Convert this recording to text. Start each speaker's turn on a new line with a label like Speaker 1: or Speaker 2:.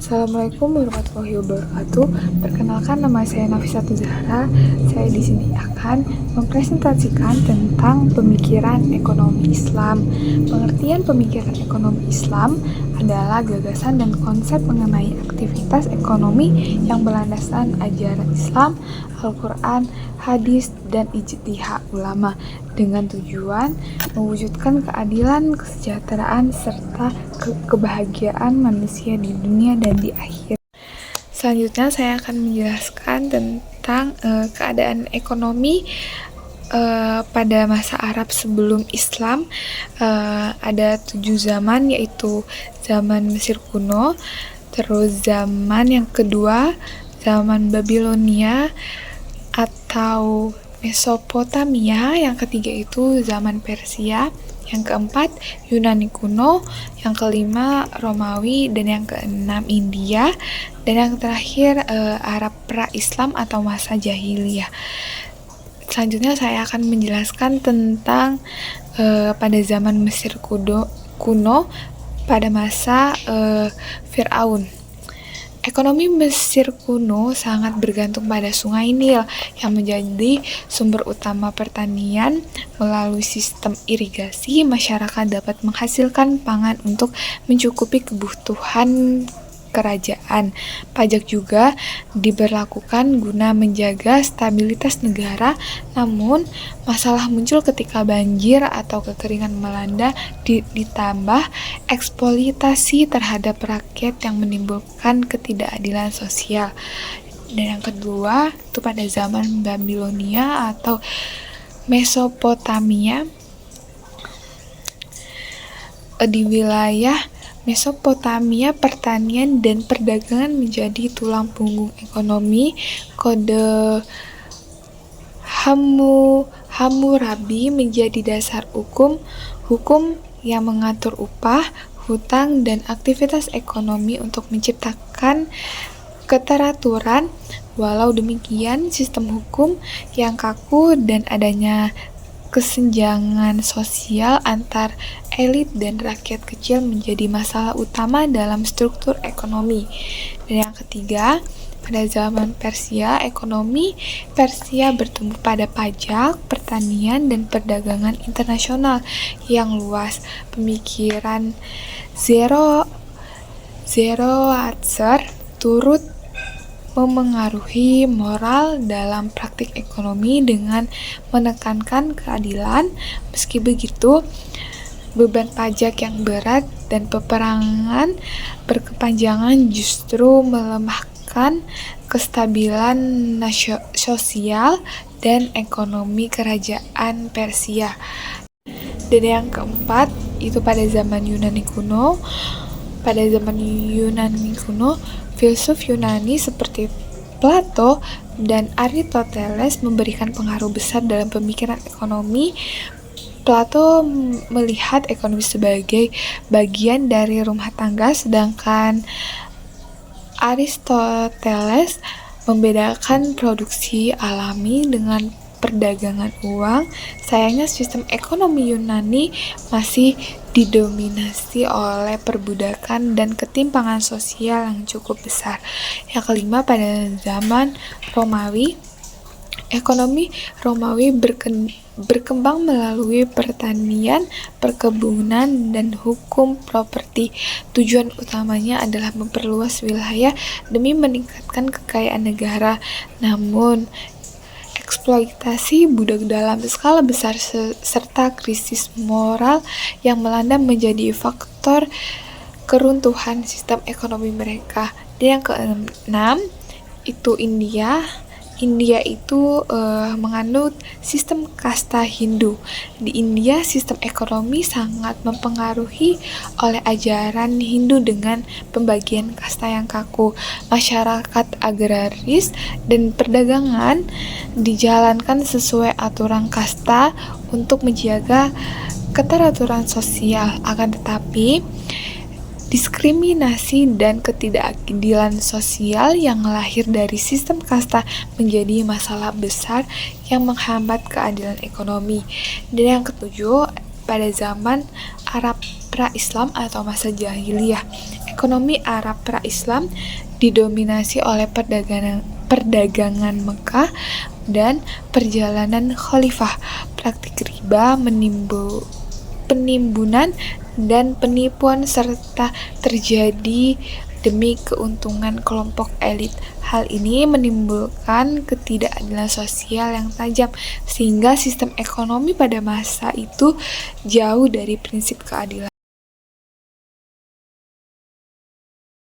Speaker 1: Assalamualaikum warahmatullahi wabarakatuh. Perkenalkan, nama saya Nafisatul Zahra. Saya di sini akan mempresentasikan tentang pemikiran ekonomi Islam. Pengertian pemikiran ekonomi Islam adalah gagasan dan konsep mengenai aktivitas ekonomi yang berlandaskan ajaran Islam, Al-Quran, hadis, dan ijtihad ulama dengan tujuan mewujudkan keadilan, kesejahteraan, serta kebahagiaan manusia di dunia dan di akhir. Selanjutnya saya akan menjelaskan tentang keadaan ekonomi pada masa Arab sebelum Islam. Ada 7 zaman, yaitu zaman Mesir kuno, terus zaman yang kedua zaman Babilonia atau Mesopotamia, yang ketiga itu zaman Persia, yang keempat Yunani kuno, yang kelima Romawi, dan yang keenam India, dan yang terakhir Arab pra-Islam atau masa jahiliyah. Selanjutnya saya akan menjelaskan tentang pada zaman Mesir kuno pada masa Firaun. Ekonomi Mesir kuno sangat bergantung pada Sungai Nil yang menjadi sumber utama pertanian. Melalui sistem irigasi, masyarakat dapat menghasilkan pangan untuk mencukupi kebutuhan kerajaan. Pajak juga diberlakukan guna menjaga stabilitas negara, namun masalah muncul ketika banjir atau kekeringan melanda, ditambah eksploitasi terhadap rakyat yang menimbulkan ketidakadilan sosial. Dan yang kedua itu pada zaman Babilonia atau Mesopotamia. Di wilayah Mesopotamia, pertanian dan perdagangan menjadi tulang punggung ekonomi. Kode Hammurabi menjadi dasar hukum yang mengatur upah, hutang, dan aktivitas ekonomi untuk menciptakan keteraturan. Walau demikian, sistem hukum yang kaku dan adanya kesenjangan sosial antar elit dan rakyat kecil menjadi masalah utama dalam struktur ekonomi. Dan yang ketiga, pada zaman Persia, ekonomi Persia bertumbuh pada pajak, pertanian, dan perdagangan internasional yang luas. Pemikiran Zoroaster turut memengaruhi moral dalam praktik ekonomi dengan menekankan keadilan. Meski begitu, beban pajak yang berat dan peperangan berkepanjangan justru melemahkan kestabilan sosial dan ekonomi kerajaan Persia. Dan yang keempat, itu pada zaman Yunani kuno. Pada zaman Yunani kuno, filsuf Yunani seperti Plato dan Aristoteles memberikan pengaruh besar dalam pemikiran ekonomi. Plato melihat ekonomi sebagai bagian dari rumah tangga, sedangkan Aristoteles membedakan produksi alami dengan perdagangan uang. Sayangnya sistem ekonomi Yunani masih didominasi oleh perbudakan dan ketimpangan sosial yang cukup besar. Yang kelima, pada zaman Romawi, ekonomi Romawi berkembang melalui pertanian, perkebunan, dan hukum properti. Tujuan utamanya adalah memperluas wilayah demi meningkatkan kekayaan negara. Namun, eksploitasi budak dalam skala besar serta krisis moral yang melanda menjadi faktor keruntuhan sistem ekonomi mereka. Dan yang keenam, itu India. India itu menganut sistem kasta Hindu. Di India, sistem ekonomi sangat mempengaruhi oleh ajaran Hindu dengan pembagian kasta yang kaku. Masyarakat agraris dan perdagangan dijalankan sesuai aturan kasta untuk menjaga keteraturan sosial. Akan tetapi, diskriminasi dan ketidakadilan sosial yang lahir dari sistem kasta menjadi masalah besar yang menghambat keadilan ekonomi. Dan yang ketujuh, pada zaman Arab pra-Islam atau masa jahiliyah, ekonomi Arab pra-Islam didominasi oleh perdagangan Mekah dan perjalanan khalifah. Praktik riba, penimbunan, dan penipuan serta terjadi demi keuntungan kelompok elit. Hal ini menimbulkan ketidakadilan sosial yang tajam, sehingga sistem ekonomi pada masa itu jauh dari prinsip keadilan.